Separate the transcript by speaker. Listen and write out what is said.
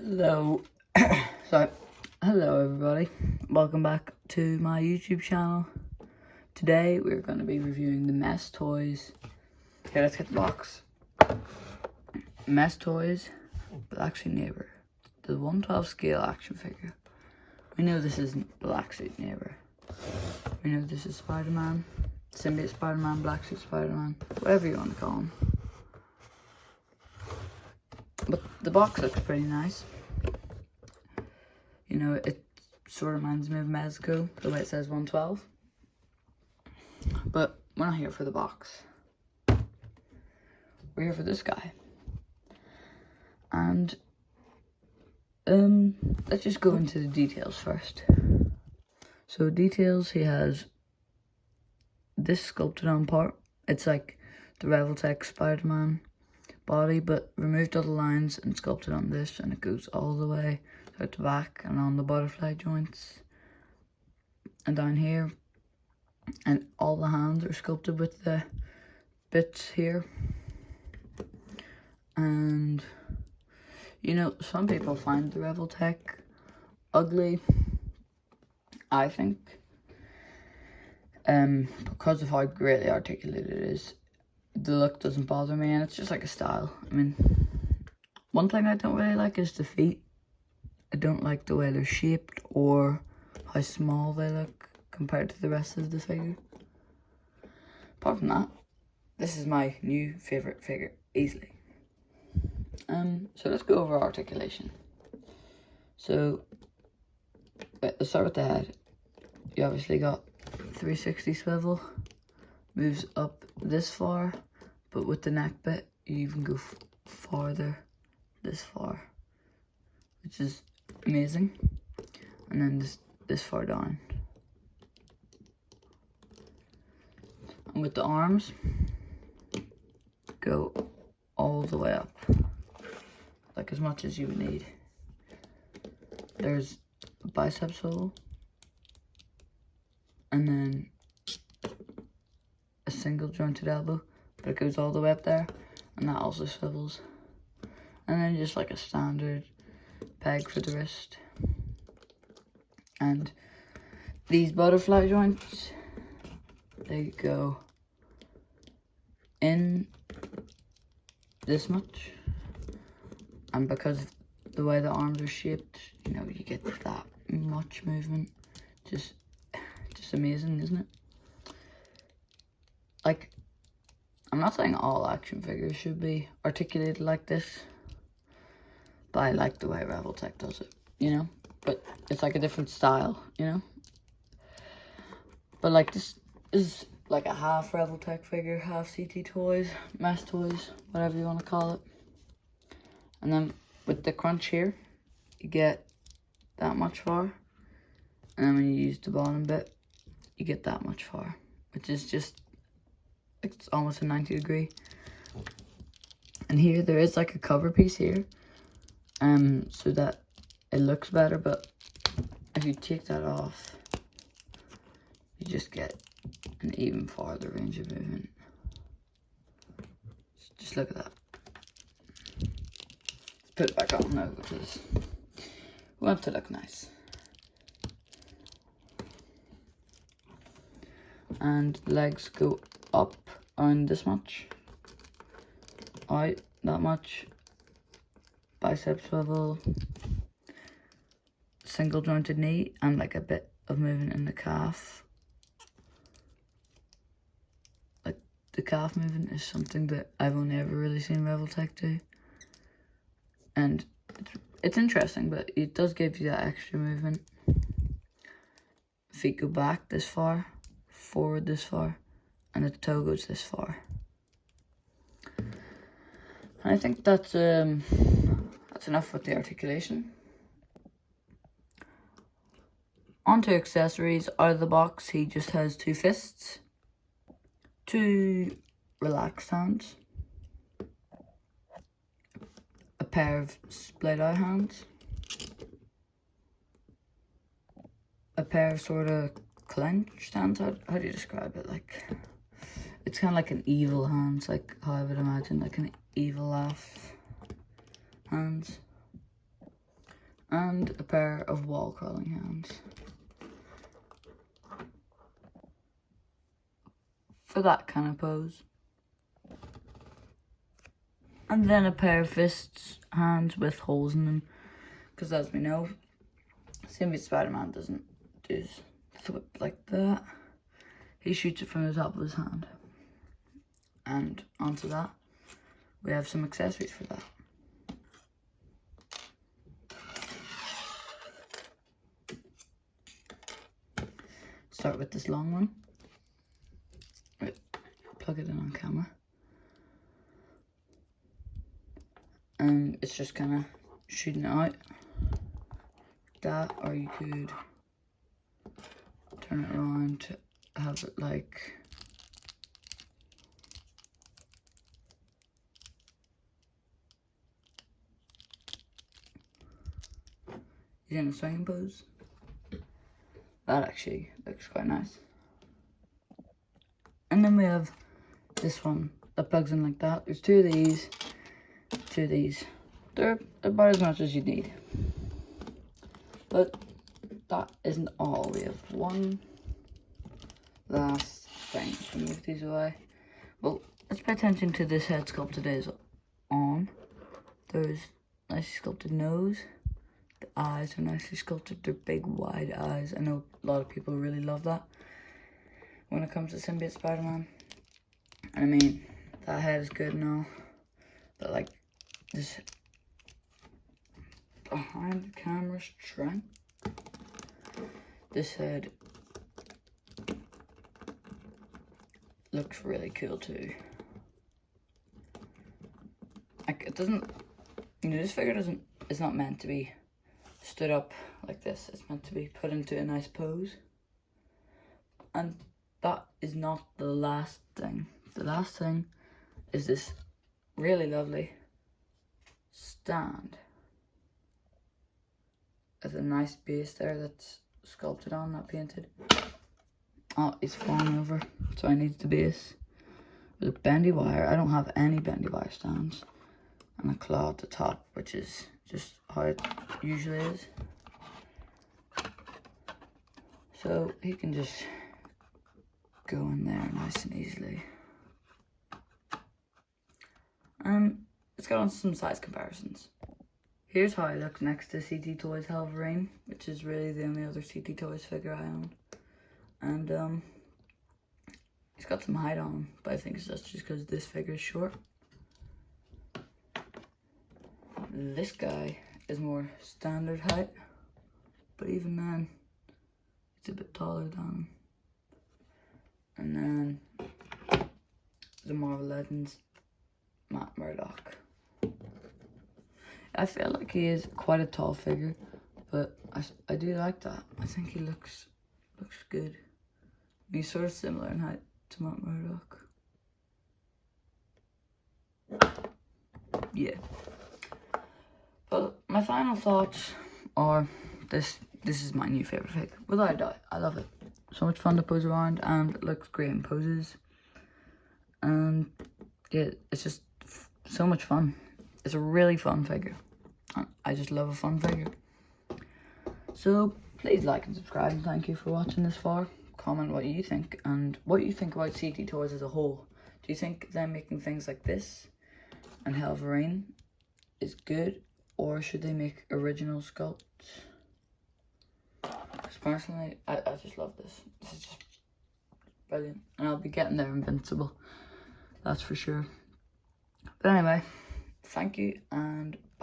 Speaker 1: Hello. Sorry. Hello everybody. Welcome back to my YouTube channel. Today we're going to be reviewing the Mess Toys. Okay, let's get the box. Mess Toys, Black Suit Neighbour. The 1/12 scale action figure. We know this isn't Black Suit Neighbour. We know this is Spider-Man, Symbiote Spider-Man, Black Suit Spider-Man, whatever you want to call him. But the box looks pretty nice. You know, it sort of reminds me of Mezco, the way it says 1/12. But we're not here for the box. We're here for this guy. And let's just go into the details first. So details, he has this sculpted on part. It's like the revolted Spider-Man body, but removed all the lines and sculpted on this, and it goes all the way out the back and on the butterfly joints and down here, and all the hands are sculpted with the bits here. And you know, some people find the revolted ugly, I think, because of how greatly articulated it is. The look doesn't bother me, and it's just like a style. I mean, one thing I don't really like is the feet. I don't like the way they're shaped or how small they look compared to the rest of the figure. Apart from that, this is my new favourite figure, easily. So let's go over articulation. So, let's start with the head. You obviously got 360 swivel, moves up this far, but with the neck bit, you even go farther this far, which is amazing. And then this far down. And with the arms, go all the way up, like as much as you would need. There's a bicep swivel, and then a single jointed elbow, but it goes all the way up there, and that also swivels. And then just like a standard peg for the wrist. And these butterfly joints, they go in this much, and because of the way the arms are shaped, you know, you get that much movement. Just amazing, isn't it? Like, I'm not saying all action figures should be articulated like this, but I like the way Revoltech does it, you know? But it's like a different style, you know? But like, this is like a half Revoltech figure, half CT Toys, Mess Toys, whatever you want to call it. And then with the crunch here, you get that much far. And then when you use the bottom bit, you get that much far, which is just, it's almost a 90-degree. And here there is like a cover piece here, so that it looks better, but if you take that off, you just get an even farther range of movement. Just look at that. Put it back on now because we want to look nice. And the legs go up around this much, out that much, bicep swivel, single jointed knee, and like a bit of movement in the calf. Like, the calf movement is something that I've only ever really seen Revoltech do, and it's interesting, but it does give you that extra movement. Feet go back this far, forward this far, and the toe goes this far. And I think that's enough with the articulation. Onto accessories. Out of the box, he just has 2 fists, 2 relaxed hands, a pair of split out hands, a pair of sort of clenched hands. How do you describe it? Like, it's kind of like an evil hands, like how I would imagine, like an evil laugh hands. and a pair of wall crawling hands. For that kind of pose. And then a pair of fists, hands with holes in them. Because as we know, symbiote Spider-Man doesn't just flip like that. He shoots it from the top of his hand. And onto that, we have some accessories for that. Start with this long one. Right, plug it in on camera. And it's just kind of shooting it out. That, or you could turn it around to have it like he's in a swinging pose. That actually looks quite nice. And then we have this one that plugs in like that. There's two of these, two of these. They're about as much as you need. But that isn't all. We have one last thing. I'll move these away. Well, let's pay attention to this head sculpt today is on. There's nicely sculpted nose. The eyes are nicely sculpted. They're big, wide eyes. I know a lot of people really love that when it comes to symbiote Spider-Man. And I mean, that head is good and all, but like this behind the camera strength, this head looks really cool too. Like it doesn't, you know, this figure doesn't, it's not meant to be stood up like this. It's meant to be put into a nice pose. And that is not the last thing. The last thing is this really lovely stand. There's a nice base there that's sculpted on, not painted. Oh, it's falling over, so I need the base with a bendy wire. I don't have any bendy wire stands. And a claw at the top, which is just how it usually is. So he can just go in there nice and easily. Let's get on to some size comparisons. Here's how he looks next to CT Toys Wolverine, which is really the only other CT Toys figure I own. And he's got some height on him, but I think that's just because this figure is short. This guy is more standard height, but even then, it's a bit taller than him. And then the Marvel Legends Matt Murdock. I feel like he is quite a tall figure, but I do like that. I think he looks good. He's sort of similar in height to Matt Murdock. Yeah. But my final thoughts are this is my new favourite figure. Without a doubt, I love it. So much fun to pose around, and it looks great in poses. And yeah, it's just so much fun. It's a really fun figure. I just love a fun figure. So please like and subscribe, and thank you for watching this far. Comment what you think, and what you think about CT Toys as a whole. Do you think them making things like this and Wolverine is good, or should they make original sculpts? Because personally, I just love this. This is just brilliant. And I'll be getting their Invincible. That's for sure. But anyway, thank you, and